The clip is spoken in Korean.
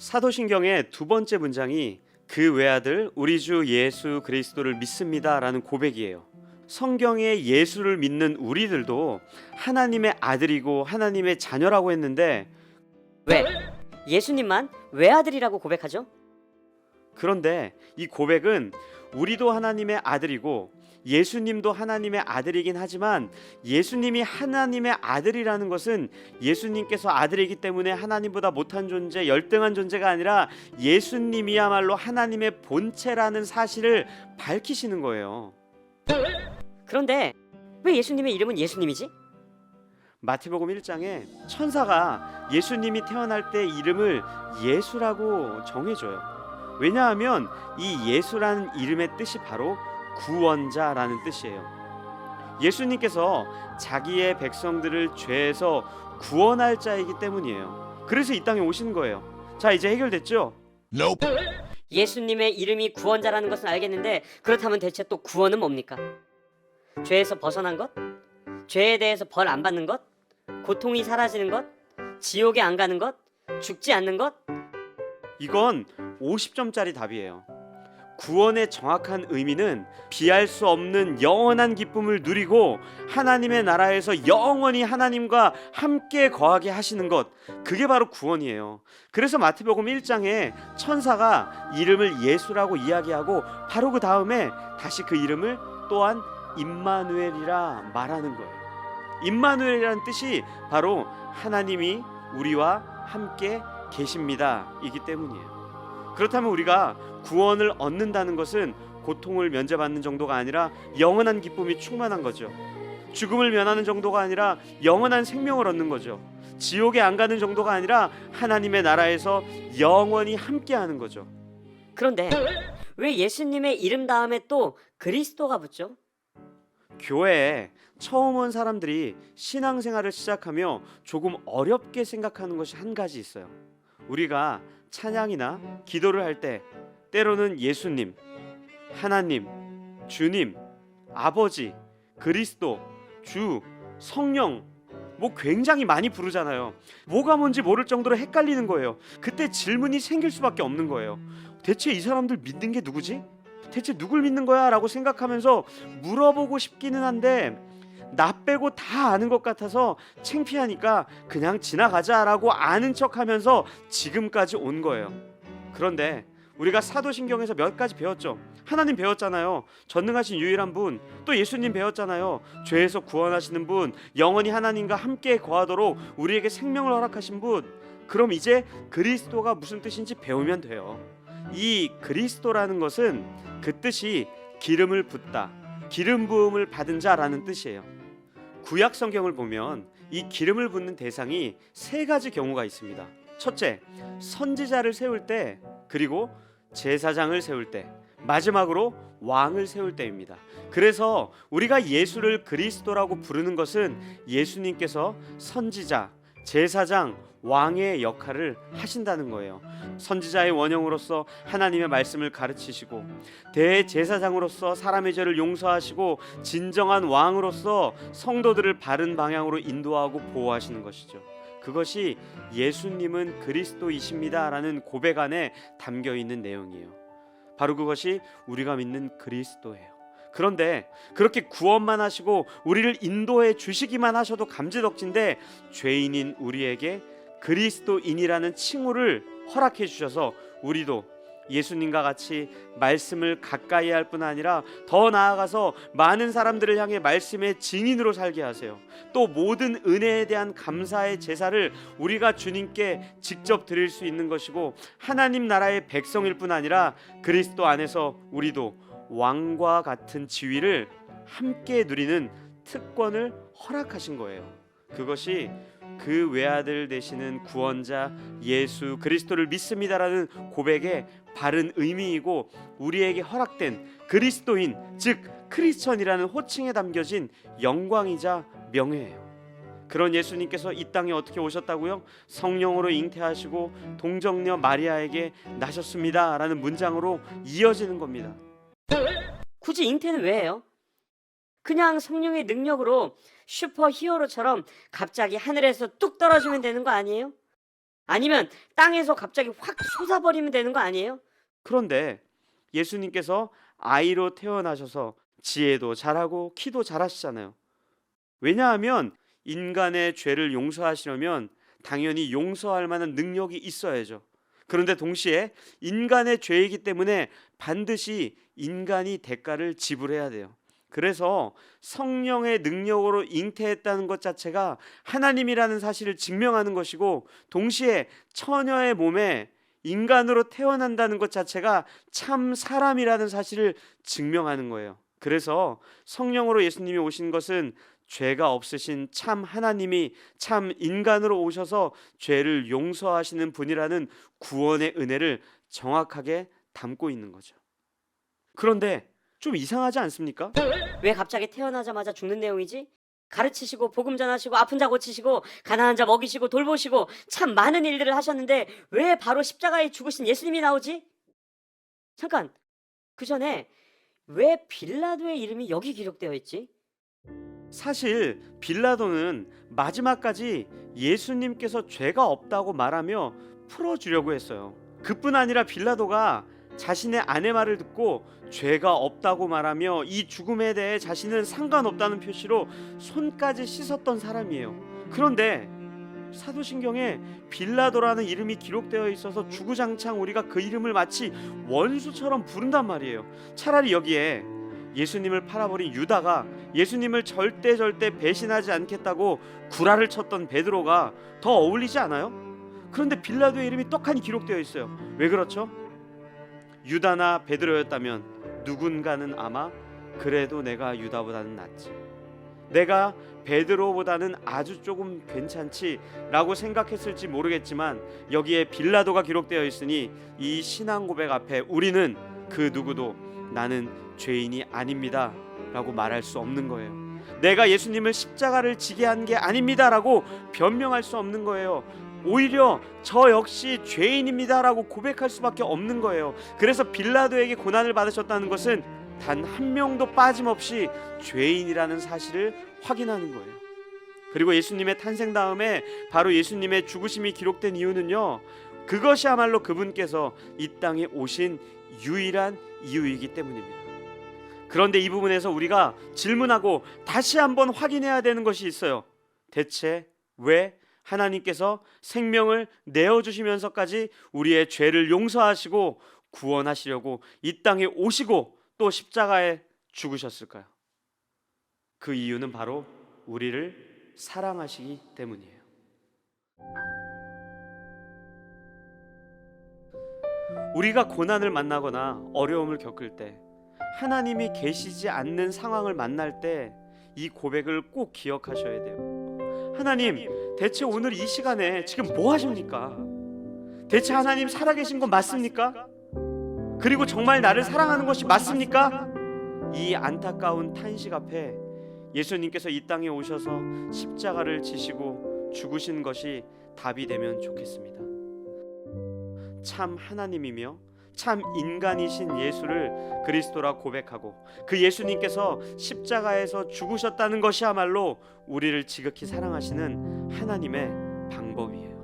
사도신경의 두 번째 문장이 그 외아들 우리 주 예수 그리스도를 믿습니다라는 고백이에요. 성경에 예수를 믿는 우리들도 하나님의 아들이고 하나님의 자녀라고 했는데 왜? 예수님만 외아들이라고 고백하죠? 그런데 이 고백은 우리도 하나님의 아들이고 예수님도 하나님의 아들이긴 하지만 예수님이 하나님의 아들이라는 것은 예수님께서 아들이기 때문에 하나님보다 못한 존재, 열등한 존재가 아니라 예수님이야말로 하나님의 본체라는 사실을 밝히시는 거예요. 그런데 왜 예수님의 이름은 예수님이지? 마태복음 1장에 천사가 예수님이 태어날 때 이름을 예수라고 정해줘요. 왜냐하면 이 예수라는 이름의 뜻이 바로 구원자라는 뜻이에요. 예수님께서 자기의 백성들을 죄에서 구원할 자이기 때문이에요. 그래서 이 땅에 오신 거예요. 자, 이제 해결됐죠? 예수님의 이름이 구원자라는 것은 알겠는데 그렇다면 대체 또 구원은 뭡니까? 죄에서 벗어난 것? 죄에 대해서 벌 안 받는 것? 고통이 사라지는 것? 지옥에 안 가는 것? 죽지 않는 것? 이건 50점짜리 답이에요. 구원의 정확한 의미는 비할 수 없는 영원한 기쁨을 누리고 하나님의 나라에서 영원히 하나님과 함께 거하게 하시는 것, 그게 바로 구원이에요. 그래서 마태복음 1장에 천사가 이름을 예수라고 이야기하고 바로 그 다음에 다시 그 이름을 또한 임마누엘이라 말하는 거예요. 임마누엘이라는 뜻이 바로 하나님이 우리와 함께 계십니다 이기 때문이에요. 그렇다면 우리가 구원을 얻는다는 것은 고통을 면제받는 정도가 아니라 영원한 기쁨이 충만한 거죠. 죽음을 면하는 정도가 아니라 영원한 생명을 얻는 거죠. 지옥에 안 가는 정도가 아니라 하나님의 나라에서 영원히 함께하는 거죠. 그런데 왜 예수님의 이름 다음에 또 그리스도가 붙죠? 교회에 처음 온 사람들이 신앙생활을 시작하며 조금 어렵게 생각하는 것이 한 가지 있어요. 우리가 찬양이나 기도를 할 때 때로는 예수님, 하나님, 주님, 아버지, 그리스도, 주, 성령 뭐 굉장히 많이 부르잖아요. 뭐가 뭔지 모를 정도로 헷갈리는 거예요. 그때 질문이 생길 수밖에 없는 거예요. 대체 이 사람들 믿는 게 누구지? 대체 누굴 믿는 거야? 라고 생각하면서 물어보고 싶기는 한데 나 빼고 다 아는 것 같아서 창피하니까 그냥 지나가자라고 아는 척하면서 지금까지 온 거예요. 그런데 우리가 사도신경에서 몇 가지 배웠죠. 하나님 배웠잖아요. 전능하신 유일한 분. 또 예수님 배웠잖아요. 죄에서 구원하시는 분, 영원히 하나님과 함께 거하도록 우리에게 생명을 허락하신 분. 그럼 이제 그리스도가 무슨 뜻인지 배우면 돼요. 이 그리스도라는 것은 그 뜻이 기름을 붓다, 기름 부음을 받은 자라는 뜻이에요. 구약 성경을 보면 이 기름을 붓는 대상이 세 가지 경우가 있습니다. 첫째, 선지자를 세울 때, 그리고 제사장을 세울 때, 마지막으로 왕을 세울 때입니다. 그래서 우리가 예수를 그리스도라고 부르는 것은 예수님께서 선지자, 제사장, 왕의 역할을 하신다는 거예요. 선지자의 원형으로서 하나님의 말씀을 가르치시고, 대제사장으로서 사람의 죄를 용서하시고, 진정한 왕으로서 성도들을 바른 방향으로 인도하고 보호하시는 것이죠. 그것이 예수님은 그리스도이십니다라는 고백 안에 담겨 있는 내용이에요. 바로 그것이 우리가 믿는 그리스도예요. 그런데 그렇게 구원만 하시고 우리를 인도해 주시기만 하셔도 감지덕진데 죄인인 우리에게 그리스도인이라는 칭호를 허락해 주셔서 우리도 예수님과 같이 말씀을 가까이 할 뿐 아니라 더 나아가서 많은 사람들을 향해 말씀의 증인으로 살게 하세요. 또 모든 은혜에 대한 감사의 제사를 우리가 주님께 직접 드릴 수 있는 것이고, 하나님 나라의 백성일 뿐 아니라 그리스도 안에서 우리도 왕과 같은 지위를 함께 누리는 특권을 허락하신 거예요. 그것이 그 외아들 되시는 구원자 예수 그리스도를 믿습니다라는 고백의 바른 의미이고, 우리에게 허락된 그리스도인, 즉 크리스천이라는 호칭에 담겨진 영광이자 명예예요. 그런 예수님께서 이 땅에 어떻게 오셨다고요? 성령으로 잉태하시고 동정녀 마리아에게 나셨습니다라는 문장으로 이어지는 겁니다. 굳이 잉태는 왜 해요? 그냥 성령의 능력으로 슈퍼 히어로처럼 갑자기 하늘에서 뚝 떨어지면 되는 거 아니에요? 아니면 땅에서 갑자기 확 솟아버리면 되는 거 아니에요? 그런데 예수님께서 아이로 태어나셔서 지혜도 잘하고 키도 잘하시잖아요. 왜냐하면 인간의 죄를 용서하시려면 당연히 용서할 만한 능력이 있어야죠. 그런데 동시에 인간의 죄이기 때문에 반드시 인간이 대가를 지불해야 돼요. 그래서 성령의 능력으로 잉태했다는 것 자체가 하나님이라는 사실을 증명하는 것이고, 동시에 처녀의 몸에 인간으로 태어난다는 것 자체가 참 사람이라는 사실을 증명하는 거예요. 그래서 성령으로 예수님이 오신 것은 죄가 없으신 참 하나님이 참 인간으로 오셔서 죄를 용서하시는 분이라는 구원의 은혜를 정확하게 담고 있는 거죠. 그런데 좀 이상하지 않습니까? 왜 갑자기 태어나자마자 죽는 내용이지? 가르치시고 복음 전하시고 아픈 자 고치시고 가난한 자 먹이시고 돌보시고 참 많은 일들을 하셨는데 왜 바로 십자가에 죽으신 예수님이 나오지? 잠깐, 그 전에 왜 빌라도의 이름이 여기 기록되어 있지? 사실 빌라도는 마지막까지 예수님께서 죄가 없다고 말하며 풀어주려고 했어요. 그뿐 아니라 빌라도가 자신의 아내 말을 듣고 죄가 없다고 말하며 이 죽음에 대해 자신은 상관없다는 표시로 손까지 씻었던 사람이에요. 그런데 사도신경에 빌라도라는 이름이 기록되어 있어서 주구장창 우리가 그 이름을 마치 원수처럼 부른단 말이에요. 차라리 여기에 예수님을 팔아버린 유다가 예수님을 절대 배신하지 않겠다고 구라를 쳤던 베드로가 더 어울리지 않아요? 그런데 빌라도의 이름이 떡하니 기록되어 있어요. 왜 그렇죠? 유다나 베드로였다면 누군가는 아마 그래도 내가 유다보다는 낫지, 내가 베드로보다는 아주 조금 괜찮지 라고 생각했을지 모르겠지만, 여기에 빌라도가 기록되어 있으니 이 신앙 고백 앞에 우리는 그 누구도 나는 죄인이 아닙니다 라고 말할 수 없는 거예요. 내가 예수님을 십자가를 지게 한 게 아닙니다 라고 변명할 수 없는 거예요. 오히려 저 역시 죄인입니다 라고 고백할 수밖에 없는 거예요. 그래서 빌라도에게 고난을 받으셨다는 것은 단 한 명도 빠짐없이 죄인이라는 사실을 확인하는 거예요. 그리고 예수님의 탄생 다음에 바로 예수님의 죽으심이 기록된 이유는요, 그것이야말로 그분께서 이 땅에 오신 유일한 이유이기 때문입니다. 그런데 이 부분에서 우리가 질문하고 다시 한번 확인해야 되는 것이 있어요. 대체 왜 하나님께서 생명을 내어주시면서까지 우리의 죄를 용서하시고 구원하시려고 이 땅에 오시고 또 십자가에 죽으셨을까요? 그 이유는 바로 우리를 사랑하시기 때문이에요. 우리가 고난을 만나거나 어려움을 겪을 때, 하나님이 계시지 않는 상황을 만날 때 이 고백을 꼭 기억하셔야 돼요. 하나님, 대체 오늘 이 시간에 지금 뭐 하십니까? 대체 하나님 살아계신 건 맞습니까? 그리고 정말 나를 사랑하는 것이 맞습니까? 이 안타까운 탄식 앞에 예수님께서 이 땅에 오셔서 십자가를 지시고 죽으신 것이 답이 되면 좋겠습니다. 참 하나님이며 참 인간이신 예수를 그리스도라 고백하고 그 예수님께서 십자가에서 죽으셨다는 것이야말로 우리를 지극히 사랑하시는 하나님의 방법이에요.